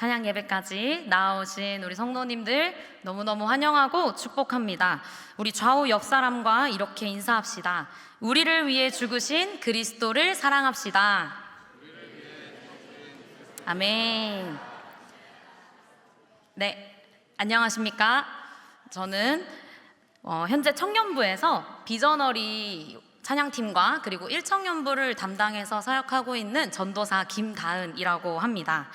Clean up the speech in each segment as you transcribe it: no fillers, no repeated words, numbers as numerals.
찬양 예배까지 나아오신 우리 성도님들 너무너무 환영하고 축복합니다. 우리 좌우 옆 사람과 이렇게 인사합시다. 우리를 위해 죽으신 그리스도를 사랑합시다. 아멘. 네, 안녕하십니까? 저는 현재 청년부에서 비전어리 찬양팀과 그리고 1청년부를 담당해서 사역하고 있는 전도사 김다은이라고 합니다.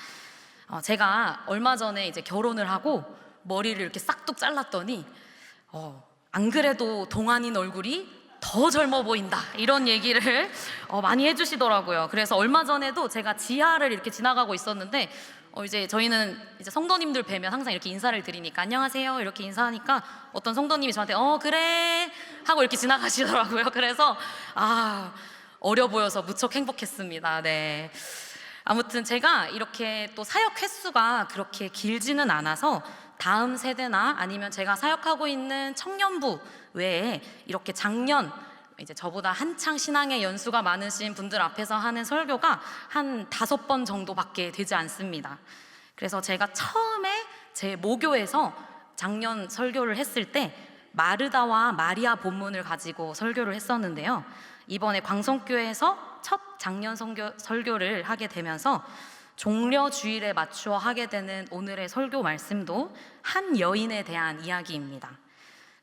제가 얼마 전에 이제 결혼을 하고 머리를 이렇게 싹둑 잘랐더니 안 그래도 동안인 얼굴이 더 젊어 보인다 이런 얘기를 많이 해주시더라고요. 그래서 얼마 전에도 제가 지하를 이렇게 지나가고 있었는데 이제 저희는 이제 성도님들 뵈면 항상 이렇게 인사를 드리니까 안녕하세요 이렇게 인사하니까 어떤 성도님이 저한테 그래 하고 이렇게 지나가시더라고요. 그래서 어려 보여서 무척 행복했습니다. 네. 아무튼 제가 이렇게 또 사역 횟수가 그렇게 길지는 않아서 다음 세대나 아니면 제가 사역하고 있는 청년부 외에 이렇게 작년 이제 저보다 한창 신앙의 연수가 많으신 분들 앞에서 하는 설교가 한 5번 정도밖에 되지 않습니다. 그래서 제가 처음에 제 모교에서 작년 설교를 했을 때 마르다와 마리아 본문을 가지고 설교를 했었는데요. 이번에 광성교회에서 첫 작년 설교를 하게 되면서 종려 주일에 맞추어 하게 되는 오늘의 설교 말씀도 한 여인에 대한 이야기입니다.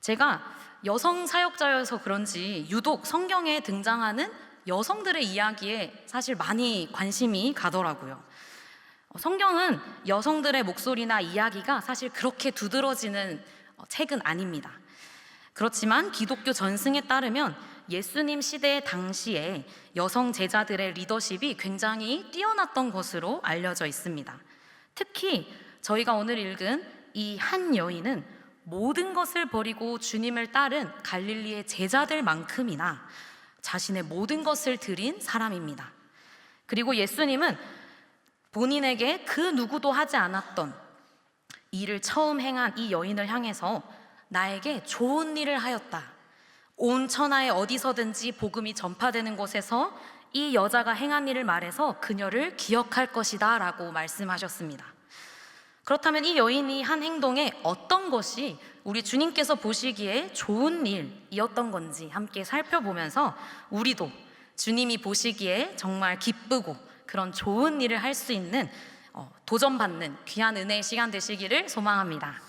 제가 여성 사역자여서 그런지 유독 성경에 등장하는 여성들의 이야기에 사실 많이 관심이 가더라고요. 성경은 여성들의 목소리나 이야기가 사실 그렇게 두드러지는 책은 아닙니다. 그렇지만 기독교 전승에 따르면 예수님 시대 당시에 여성 제자들의 리더십이 굉장히 뛰어났던 것으로 알려져 있습니다. 특히 저희가 오늘 읽은 이 한 여인은 모든 것을 버리고 주님을 따른 갈릴리의 제자들만큼이나 자신의 모든 것을 드린 사람입니다. 그리고 예수님은 본인에게 그 누구도 하지 않았던 일을 처음 행한 이 여인을 향해서 나에게 좋은 일을 하였다. 온 천하에 어디서든지 복음이 전파되는 곳에서 이 여자가 행한 일을 말해서 그녀를 기억할 것이다 라고 말씀하셨습니다. 그렇다면 이 여인이 한 행동에 어떤 것이 우리 주님께서 보시기에 좋은 일이었던 건지 함께 살펴보면서 우리도 주님이 보시기에 정말 기쁘고 그런 좋은 일을 할 수 있는 도전받는 귀한 은혜의 시간 되시기를 소망합니다.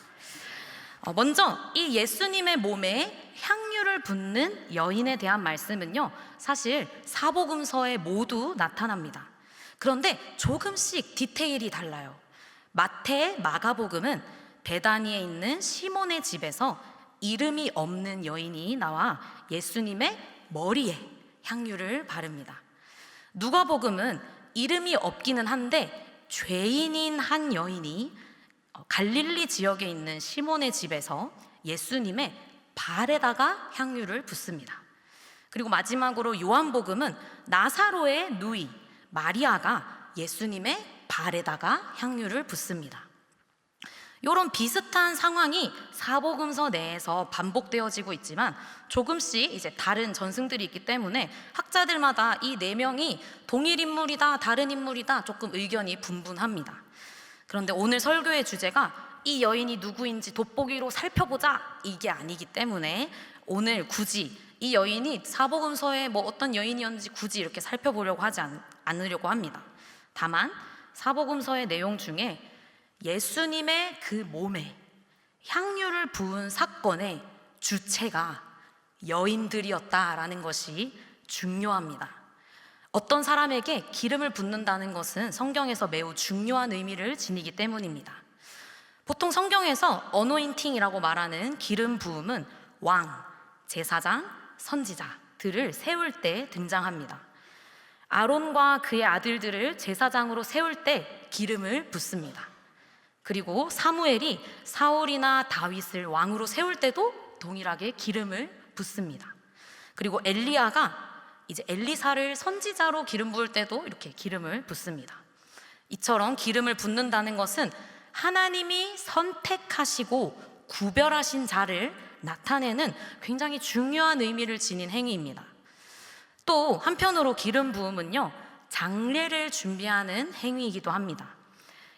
먼저 이 예수님의 몸에 향유를 붓는 여인에 대한 말씀은요, 사실 사복음서에 모두 나타납니다. 그런데 조금씩 디테일이 달라요. 마태, 마가복음은 베다니에 있는 시몬의 집에서 이름이 없는 여인이 나와 예수님의 머리에 향유를 바릅니다. 누가복음은 이름이 없기는 한데 죄인인 한 여인이 갈릴리 지역에 있는 시몬의 집에서 예수님의 발에다가 향유를 붓습니다. 그리고 마지막으로 요한복음은 나사로의 누이 마리아가 예수님의 발에다가 향유를 붓습니다. 이런 비슷한 상황이 사복음서 내에서 반복되어지고 있지만 조금씩 이제 다른 전승들이 있기 때문에 학자들마다 이 4명이 동일 인물이다, 다른 인물이다 조금 의견이 분분합니다. 그런데 오늘 설교의 주제가 이 여인이 누구인지 돋보기로 살펴보자 이게 아니기 때문에 오늘 굳이 이 여인이 사복음서에 어떤 여인이었는지 굳이 이렇게 살펴보려고 하지 않으려고 합니다. 다만 사복음서의 내용 중에 예수님의 그 몸에 향유를 부은 사건의 주체가 여인들이었다라는 것이 중요합니다. 어떤 사람에게 기름을 붓는다는 것은 성경에서 매우 중요한 의미를 지니기 때문입니다. 보통 성경에서 어노인팅이라고 말하는 기름 부음은 왕, 제사장, 선지자들을 세울 때 등장합니다. 아론과 그의 아들들을 제사장으로 세울 때 기름을 붓습니다. 그리고 사무엘이 사울이나 다윗을 왕으로 세울 때도 동일하게 기름을 붓습니다. 그리고 엘리야가 이제 엘리사를 선지자로 기름 부을 때도 이렇게 기름을 붓습니다. 이처럼 기름을 붓는다는 것은 하나님이 선택하시고 구별하신 자를 나타내는 굉장히 중요한 의미를 지닌 행위입니다. 또 한편으로 기름 부음은요, 장례를 준비하는 행위이기도 합니다.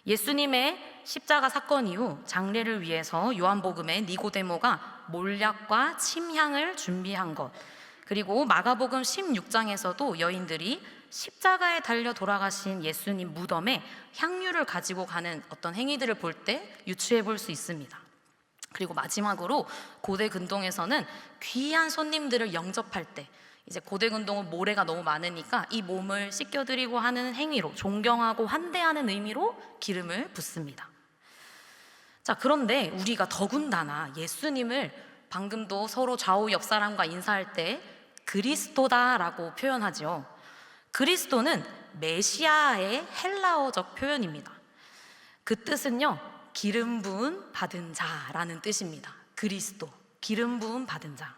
예수님의 십자가 사건 이후 장례를 위해서 요한복음의 니고데모가 몰약과 침향을 준비한 것, 그리고 마가복음 16장에서도 여인들이 십자가에 달려 돌아가신 예수님 무덤에 향유를 가지고 가는 어떤 행위들을 볼 때 유추해 볼 수 있습니다. 그리고 마지막으로 고대 근동에서는 귀한 손님들을 영접할 때, 이제 고대 근동은 모래가 너무 많으니까 이 몸을 씻겨드리고 하는 행위로, 존경하고 환대하는 의미로 기름을 붓습니다. 자, 그런데 우리가 더군다나 예수님을 방금도 서로 좌우 옆 사람과 인사할 때 그리스도다라고 표현하죠. 그리스도는 메시아의 헬라어적 표현입니다. 그 뜻은요, 기름 부음 받은 자라는 뜻입니다. 그리스도, 기름 부음 받은 자.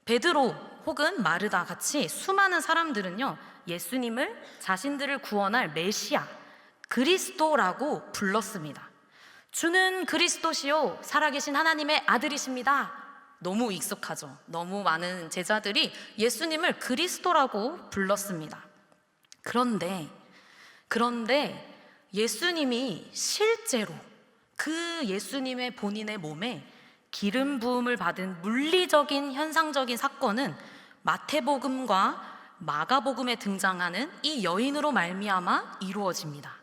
베드로 혹은 마르다 같이 수많은 사람들은요, 예수님을 자신들을 구원할 메시아, 그리스도라고 불렀습니다. 주는 그리스도시요 살아계신 하나님의 아들이십니다. 너무 익숙하죠. 너무 많은 제자들이 예수님을 그리스도라고 불렀습니다. 그런데 예수님이 실제로 그 예수님의 본인의 몸에 기름 부음을 받은 물리적인 현상적인 사건은 마태복음과 마가복음에 등장하는 이 여인으로 말미암아 이루어집니다.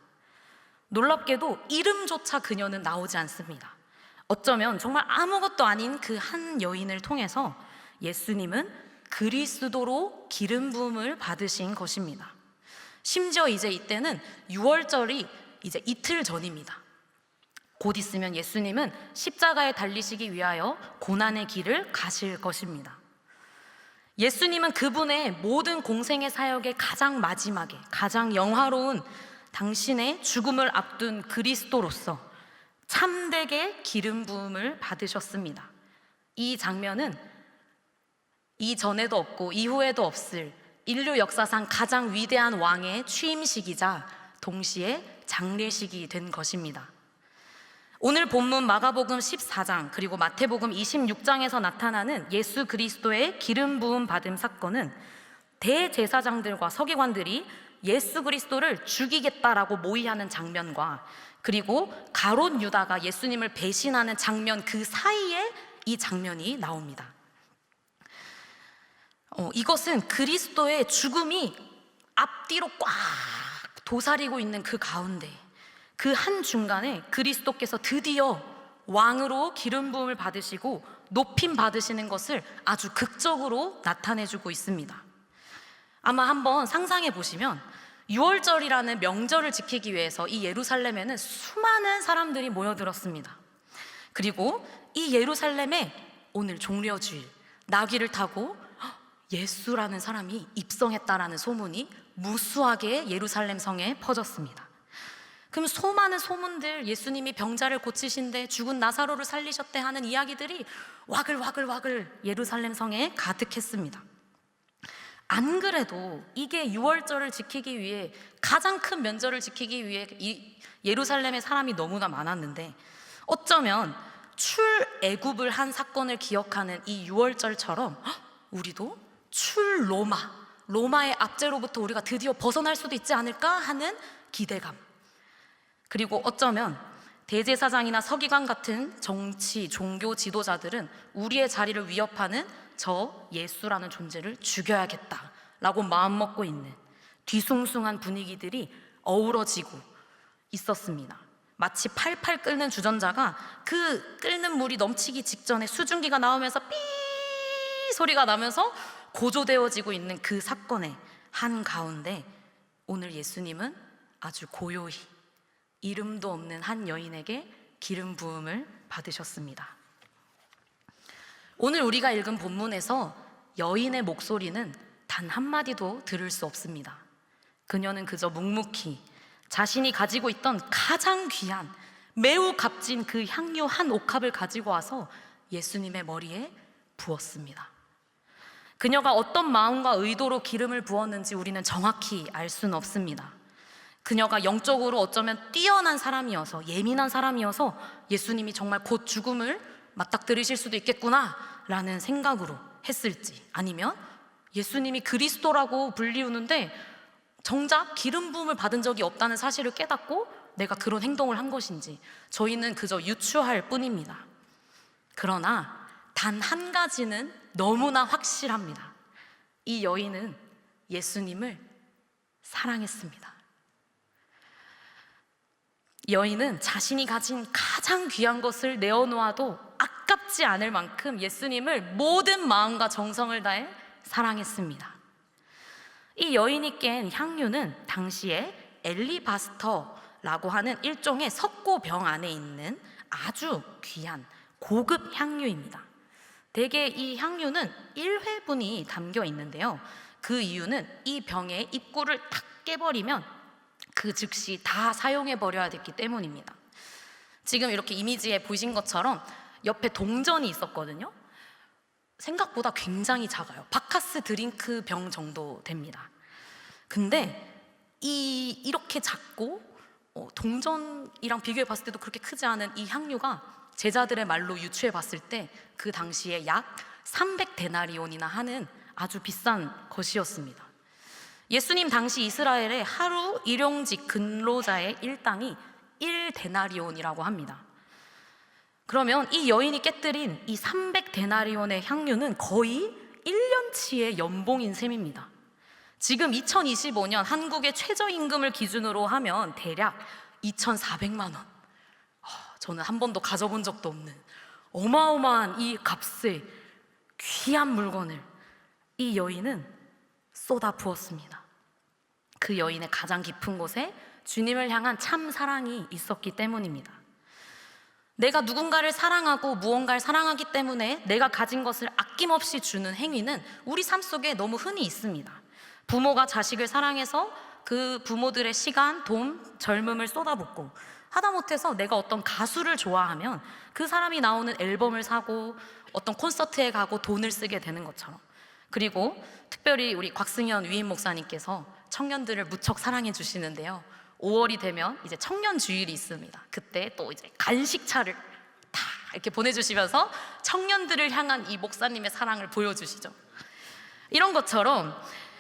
놀랍게도 이름조차 그녀는 나오지 않습니다. 어쩌면 정말 아무것도 아닌 그 한 여인을 통해서 예수님은 그리스도로 기름 부음을 받으신 것입니다. 심지어 이제 이때는 유월절이 이제 이틀 전입니다. 곧 있으면 예수님은 십자가에 달리시기 위하여 고난의 길을 가실 것입니다. 예수님은 그분의 모든 공생의 사역의 가장 마지막에 가장 영화로운 당신의 죽음을 앞둔 그리스도로서 참되게 기름 부음을 받으셨습니다. 이 장면은 이전에도 없고 이후에도 없을 인류 역사상 가장 위대한 왕의 취임식이자 동시에 장례식이 된 것입니다. 오늘 본문 마가복음 14장 그리고 마태복음 26장에서 나타나는 예수 그리스도의 기름 부음 받음 사건은 대제사장들과 서기관들이 예수 그리스도를 죽이겠다라고 모의하는 장면과, 그리고 가롯 유다가 예수님을 배신하는 장면, 그 사이에 이 장면이 나옵니다. 이것은 그리스도의 죽음이 앞뒤로 꽉 도사리고 있는 그 가운데, 그 한중간에 그리스도께서 드디어 왕으로 기름 부음을 받으시고 높임 받으시는 것을 아주 극적으로 나타내주고 있습니다. 아마 한번 상상해 보시면 유월절이라는 명절을 지키기 위해서 이 예루살렘에는 수많은 사람들이 모여들었습니다. 그리고 이 예루살렘에 오늘 종려주일 나귀를 타고 예수라는 사람이 입성했다라는 소문이 무수하게 예루살렘 성에 퍼졌습니다. 그럼 수많은 소문들, 예수님이 병자를 고치신대, 죽은 나사로를 살리셨대 하는 이야기들이 와글와글 예루살렘 성에 가득했습니다. 안 그래도 이게 유월절을 지키기 위해, 가장 큰 면절을 지키기 위해 이 예루살렘에 사람이 너무나 많았는데, 어쩌면 출애굽을 한 사건을 기억하는 이 유월절처럼 우리도 로마의 압제로부터 우리가 드디어 벗어날 수도 있지 않을까 하는 기대감, 그리고 어쩌면 대제사장이나 서기관 같은 정치, 종교 지도자들은 우리의 자리를 위협하는 저 예수라는 존재를 죽여야겠다라고 마음먹고 있는 뒤숭숭한 분위기들이 어우러지고 있었습니다. 마치 팔팔 끓는 주전자가 그 끓는 물이 넘치기 직전에 수증기가 나오면서 삐 소리가 나면서 고조되어지고 있는 그 사건의 한가운데 오늘 예수님은 아주 고요히 이름도 없는 한 여인에게 기름 부음을 받으셨습니다. 오늘 우리가 읽은 본문에서 여인의 목소리는 단 한마디도 들을 수 없습니다. 그녀는 그저 묵묵히 자신이 가지고 있던 가장 귀한, 매우 값진 그 향유 한 옥합을 가지고 와서 예수님의 머리에 부었습니다. 그녀가 어떤 마음과 의도로 기름을 부었는지 우리는 정확히 알 수는 없습니다. 그녀가 영적으로 어쩌면 뛰어난 사람이어서, 예민한 사람이어서 예수님이 정말 곧 죽음을 맞닥뜨리실 수도 있겠구나 라는 생각으로 했을지, 아니면 예수님이 그리스도라고 불리우는데 정작 기름 부음을 받은 적이 없다는 사실을 깨닫고 내가 그런 행동을 한 것인지 저희는 그저 유추할 뿐입니다. 그러나 단 한 가지는 너무나 확실합니다. 이 여인은 예수님을 사랑했습니다. 여인은 자신이 가진 가장 귀한 것을 내어놓아도 아깝지 않을 만큼 예수님을 모든 마음과 정성을 다해 사랑했습니다. 이 여인이 깬 향유는 당시에 엘리바스터라고 하는 일종의 석고병 안에 있는 아주 귀한 고급 향유입니다. 대개 이 향유는 1회분이 담겨 있는데요, 그 이유는 이 병의 입구를 탁 깨버리면 그 즉시 다 사용해 버려야 됐기 때문입니다. 지금 이렇게 이미지에 보이신 것처럼 옆에 동전이 있었거든요. 생각보다 굉장히 작아요. 바카스 드링크 병 정도 됩니다. 근데 이렇게 작고 동전이랑 비교해 봤을 때도 그렇게 크지 않은 이 향유가 제자들의 말로 유추해 봤을 때 그 당시에 약 300데나리온이나 하는 아주 비싼 것이었습니다. 예수님 당시 이스라엘의 하루 일용직 근로자의 일당이 1데나리온이라고 합니다. 그러면 이 여인이 깨뜨린 이 300데나리온의 향유는 거의 1년치의 연봉인 셈입니다. 지금 2025년 한국의 최저임금을 기준으로 하면 대략 2,400만 원. 저는 한 번도 가져본 적도 없는 어마어마한 이 값의 귀한 물건을 이 여인은 쏟아 부었습니다. 그 여인의 가장 깊은 곳에 주님을 향한 참 사랑이 있었기 때문입니다. 내가 누군가를 사랑하고 무언가를 사랑하기 때문에 내가 가진 것을 아낌없이 주는 행위는 우리 삶 속에 너무 흔히 있습니다. 부모가 자식을 사랑해서 그 부모들의 시간, 돈, 젊음을 쏟아붓고, 하다못해서 내가 어떤 가수를 좋아하면 그 사람이 나오는 앨범을 사고 어떤 콘서트에 가고 돈을 쓰게 되는 것처럼, 그리고 특별히 우리 곽승현 위임 목사님께서 청년들을 무척 사랑해 주시는데요, 5월이 되면 이제 청년 주일이 있습니다. 그때 또 이제 간식차를 다 이렇게 보내주시면서 청년들을 향한 이 목사님의 사랑을 보여주시죠. 이런 것처럼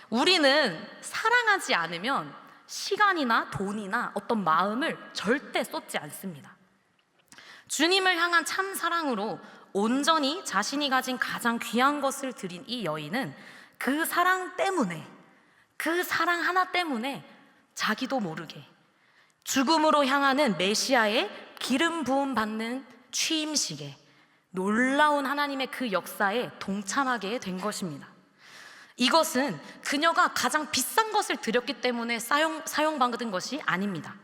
우리는 사랑하지 않으면 시간이나 돈이나 어떤 마음을 절대 쏟지 않습니다. 주님을 향한 참 사랑으로 온전히 자신이 가진 가장 귀한 것을 드린 이 여인은 그 사랑 때문에, 그 사랑 하나 때문에 자기도 모르게 죽음으로 향하는 메시아의 기름 부음 받는 취임식에, 놀라운 하나님의 그 역사에 동참하게 된 것입니다. 이것은 그녀가 가장 비싼 것을 드렸기 때문에 사용받은 것이 아닙니다.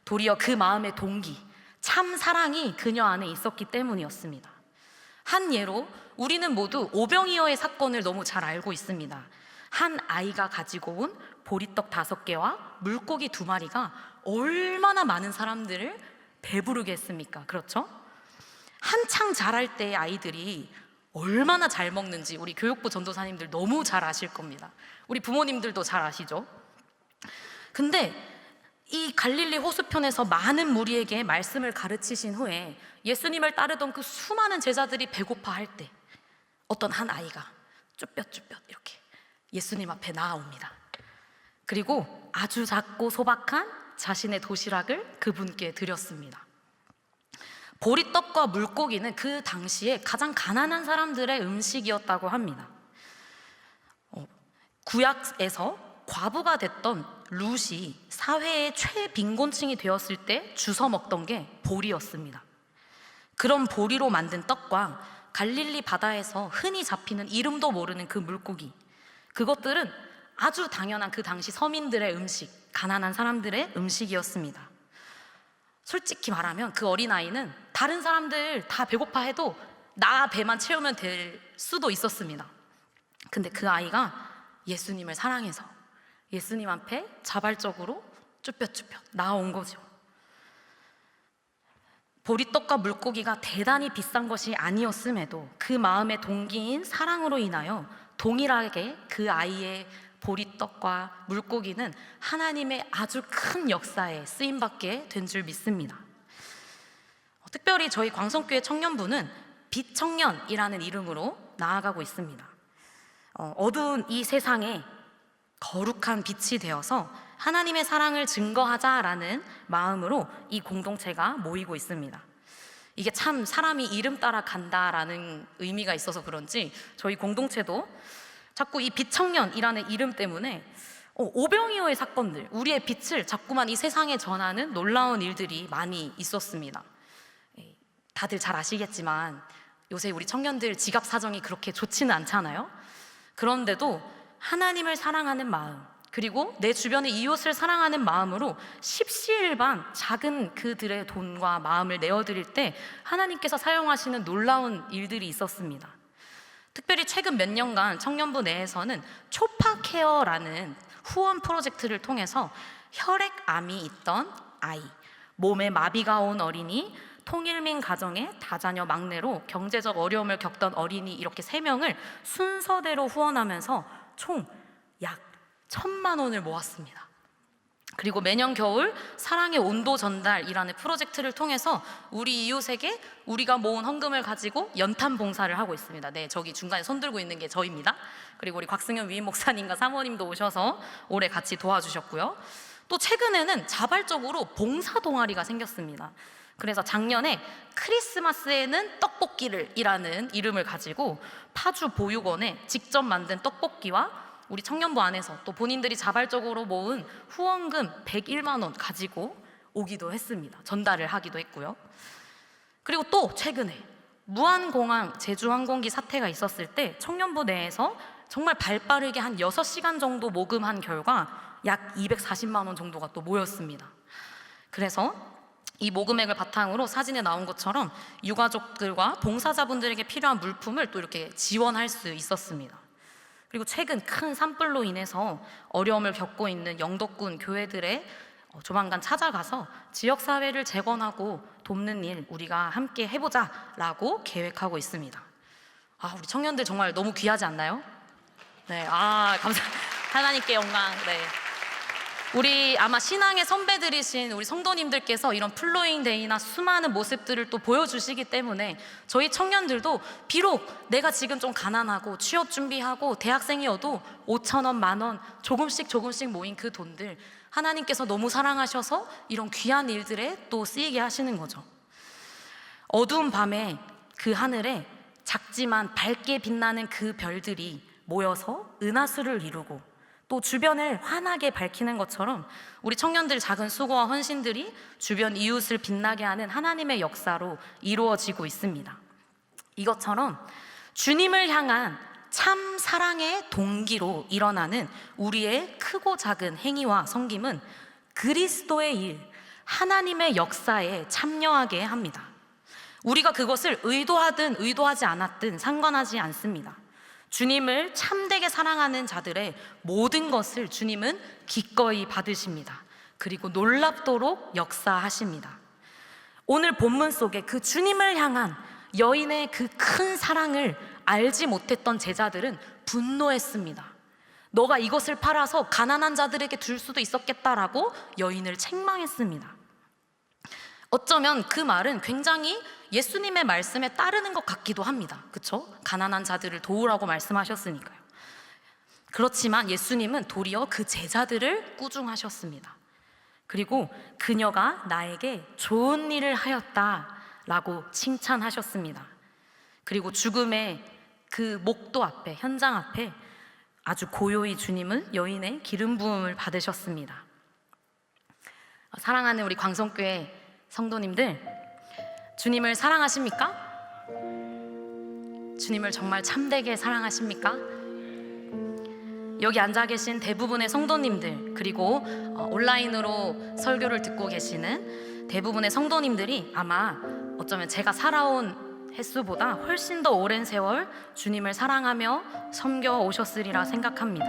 도리어 그 마음의 동기, 참 사랑이 그녀 안에 있었기 때문이었습니다. 한 예로 우리는 모두 오병이어의 사건을 너무 잘 알고 있습니다. 한 아이가 가지고 온 보리떡 5개와 물고기 2마리가 얼마나 많은 사람들을 배부르게 했습니까? 그렇죠? 한창 자랄 때의 아이들이 얼마나 잘 먹는지 우리 교육부 전도사님들 너무 잘 아실 겁니다. 우리 부모님들도 잘 아시죠? 근데 이 갈릴리 호수편에서 많은 무리에게 말씀을 가르치신 후에 예수님을 따르던 그 수많은 제자들이 배고파할 때 어떤 한 아이가 쭈뼛쭈뼛 이렇게 예수님 앞에 나아옵니다. 그리고 아주 작고 소박한 자신의 도시락을 그분께 드렸습니다. 보리떡과 물고기는 그 당시에 가장 가난한 사람들의 음식이었다고 합니다. 구약에서 과부가 됐던 룻이 사회의 최빈곤층이 되었을 때 주워 먹던 게 보리였습니다. 그런 보리로 만든 떡과 갈릴리 바다에서 흔히 잡히는 이름도 모르는 그 물고기, 그것들은 아주 당연한 그 당시 서민들의 음식, 가난한 사람들의 음식이었습니다. 솔직히 말하면 그 어린아이는 다른 사람들 다 배고파해도 나 배만 채우면 될 수도 있었습니다. 근데 그 아이가 예수님을 사랑해서 예수님 앞에 자발적으로 쭈뼛쭈뼛 나아온 거죠. 보리떡과 물고기가 대단히 비싼 것이 아니었음에도 그 마음의 동기인 사랑으로 인하여 동일하게 그 아이의 보리떡과 물고기는 하나님의 아주 큰 역사에 쓰임받게 된 줄 믿습니다. 특별히 저희 광성교회 청년부는 빛 청년이라는 이름으로 나아가고 있습니다. 어두운 이 세상에 거룩한 빛이 되어서 하나님의 사랑을 증거하자라는 마음으로 이 공동체가 모이고 있습니다. 이게 참 사람이 이름 따라 간다라는 의미가 있어서 그런지 저희 공동체도 자꾸 이 빛청년이라는 이름 때문에 오병이어의 사건들, 우리의 빛을 자꾸만 이 세상에 전하는 놀라운 일들이 많이 있었습니다. 다들 잘 아시겠지만 요새 우리 청년들 지갑 사정이 그렇게 좋지는 않잖아요. 그런데도 하나님을 사랑하는 마음, 그리고 내 주변의 이웃을 사랑하는 마음으로 십시일반 작은 그들의 돈과 마음을 내어드릴 때 하나님께서 사용하시는 놀라운 일들이 있었습니다. 특별히 최근 몇 년간 청년부 내에서는 초파케어라는 후원 프로젝트를 통해서 혈액암이 있던 아이, 몸에 마비가 온 어린이, 통일민 가정의 다자녀 막내로 경제적 어려움을 겪던 어린이 이렇게 3명을 순서대로 후원하면서 총 약 1,000만 원을 모았습니다. 그리고 매년 겨울 사랑의 온도 전달이라는 프로젝트를 통해서 우리 이웃에게 우리가 모은 헌금을 가지고 연탄 봉사를 하고 있습니다. 네, 저기 중간에 손 들고 있는 게 저입니다. 그리고 우리 곽승현 위임 목사님과 사모님도 오셔서 올해 같이 도와주셨고요. 또 최근에는 자발적으로 봉사 동아리가 생겼습니다. 그래서 작년에 크리스마스에는 떡볶이를 이라는 이름을 가지고 파주 보육원에 직접 만든 떡볶이와 우리 청년부 안에서 또 본인들이 자발적으로 모은 후원금 101만 원 가지고 오기도 했습니다. 전달을 하기도 했고요. 그리고 또 최근에 무안공항 제주항공기 사태가 있었을 때 청년부 내에서 정말 발빠르게 한 6시간 정도 모금한 결과 약 240만 원 정도가 또 모였습니다. 그래서 이 모금액을 바탕으로 사진에 나온 것처럼 유가족들과 봉사자분들에게 필요한 물품을 또 이렇게 지원할 수 있었습니다. 그리고 최근 큰 산불로 인해서 어려움을 겪고 있는 영덕군 교회들의 조만간 찾아가서 지역사회를 재건하고 돕는 일 우리가 함께 해보자라고 계획하고 있습니다. 우리 청년들 정말 너무 귀하지 않나요? 네, 감사합니다. 하나님께 영광. 네. 우리 아마 신앙의 선배들이신 우리 성도님들께서 이런 플로잉 데이나 수많은 모습들을 또 보여주시기 때문에 저희 청년들도 비록 내가 지금 좀 가난하고 취업 준비하고 대학생이어도 5,000원, 10,000원 조금씩 모인 그 돈들 하나님께서 너무 사랑하셔서 이런 귀한 일들에 또 쓰이게 하시는 거죠. 어두운 밤에 그 하늘에 작지만 밝게 빛나는 그 별들이 모여서 은하수를 이루고 또 주변을 환하게 밝히는 것처럼 우리 청년들 작은 수고와 헌신들이 주변 이웃을 빛나게 하는 하나님의 역사로 이루어지고 있습니다. 이것처럼 주님을 향한 참 사랑의 동기로 일어나는 우리의 크고 작은 행위와 섬김은 그리스도의 일, 하나님의 역사에 참여하게 합니다. 우리가 그것을 의도하든 의도하지 않았든 상관하지 않습니다. 주님을 참되게 사랑하는 자들의 모든 것을 주님은 기꺼이 받으십니다. 그리고 놀랍도록 역사하십니다. 오늘 본문 속에 그 주님을 향한 여인의 그 큰 사랑을 알지 못했던 제자들은 분노했습니다. 너가 이것을 팔아서 가난한 자들에게 줄 수도 있었겠다라고 여인을 책망했습니다. 어쩌면 그 말은 굉장히 예수님의 말씀에 따르는 것 같기도 합니다. 그렇죠? 가난한 자들을 도우라고 말씀하셨으니까요. 그렇지만 예수님은 도리어 그 제자들을 꾸중하셨습니다. 그리고 그녀가 나에게 좋은 일을 하였다라고 칭찬하셨습니다. 그리고 죽음의 그 목도 앞에, 현장 앞에 아주 고요히 주님은 여인의 기름 부음을 받으셨습니다. 사랑하는 우리 광성교회 성도님들, 주님을 사랑하십니까? 주님을 정말 참되게 사랑하십니까? 여기 앉아 계신 대부분의 성도님들, 그리고 온라인으로 설교를 듣고 계시는 대부분의 성도님들이 아마 어쩌면 제가 살아온 횟수보다 훨씬 더 오랜 세월 주님을 사랑하며 섬겨 오셨으리라 생각합니다.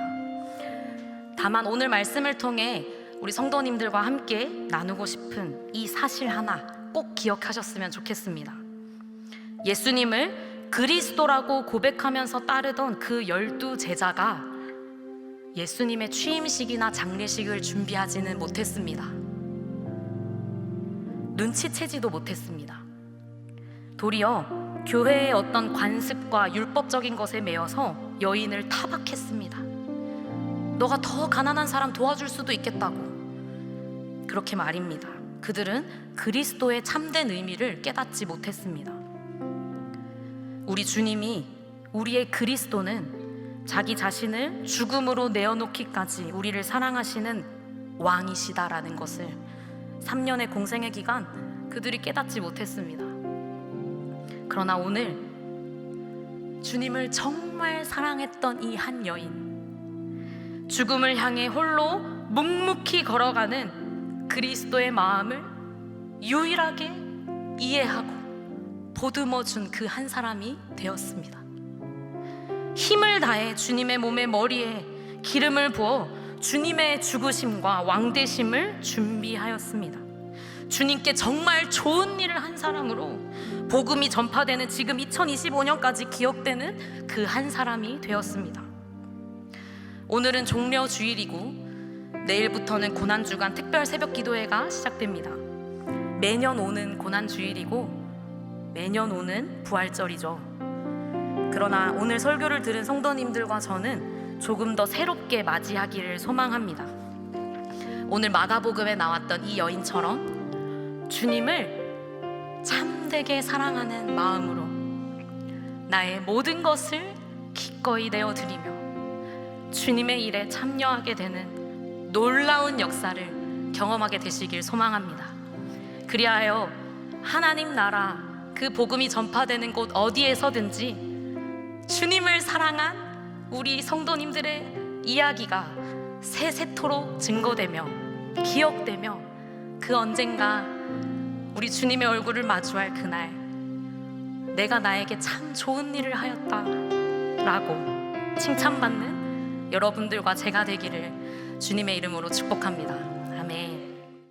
다만 오늘 말씀을 통해 우리 성도님들과 함께 나누고 싶은 이 사실 하나 꼭 기억하셨으면 좋겠습니다. 예수님을 그리스도라고 고백하면서 따르던 그 12 제자가 예수님의 취임식이나 장례식을 준비하지는 못했습니다. 눈치채지도 못했습니다. 도리어 교회의 어떤 관습과 율법적인 것에 매여서 여인을 타박했습니다. 너가 더 가난한 사람 도와줄 수도 있겠다고 그렇게 말입니다. 그들은 그리스도의 참된 의미를 깨닫지 못했습니다. 우리 주님이, 우리의 그리스도는 자기 자신을 죽음으로 내어놓기까지 우리를 사랑하시는 왕이시다라는 것을 3년의 공생의 기간 그들이 깨닫지 못했습니다. 그러나 오늘 주님을 정말 사랑했던 이 한 여인, 죽음을 향해 홀로 묵묵히 걸어가는 그리스도의 마음을 유일하게 이해하고 보듬어준 그 한 사람이 되었습니다. 힘을 다해 주님의 몸의 머리에 기름을 부어 주님의 죽으심과 왕되심을 준비하였습니다. 주님께 정말 좋은 일을 한 사람으로 복음이 전파되는 지금 2025년까지 기억되는 그 한 사람이 되었습니다. 오늘은 종려 주일이고 내일부터는 고난주간 특별 새벽 기도회가 시작됩니다. 매년 오는 고난주일이고 매년 오는 부활절이죠. 그러나 오늘 설교를 들은 성도님들과 저는 조금 더 새롭게 맞이하기를 소망합니다. 오늘 마가복음에 나왔던 이 여인처럼 주님을 참되게 사랑하는 마음으로 나의 모든 것을 기꺼이 내어드리며 주님의 일에 참여하게 되는 놀라운 역사를 경험하게 되시길 소망합니다. 그리하여 하나님 나라 그 복음이 전파되는 곳 어디에서든지 주님을 사랑한 우리 성도님들의 이야기가 세세토록 증거되며 기억되며 그 언젠가 우리 주님의 얼굴을 마주할 그날 내가 나에게 참 좋은 일을 하였다 라고 칭찬받는 여러분들과 제가 되기를 주님의 이름으로 축복합니다. 아멘.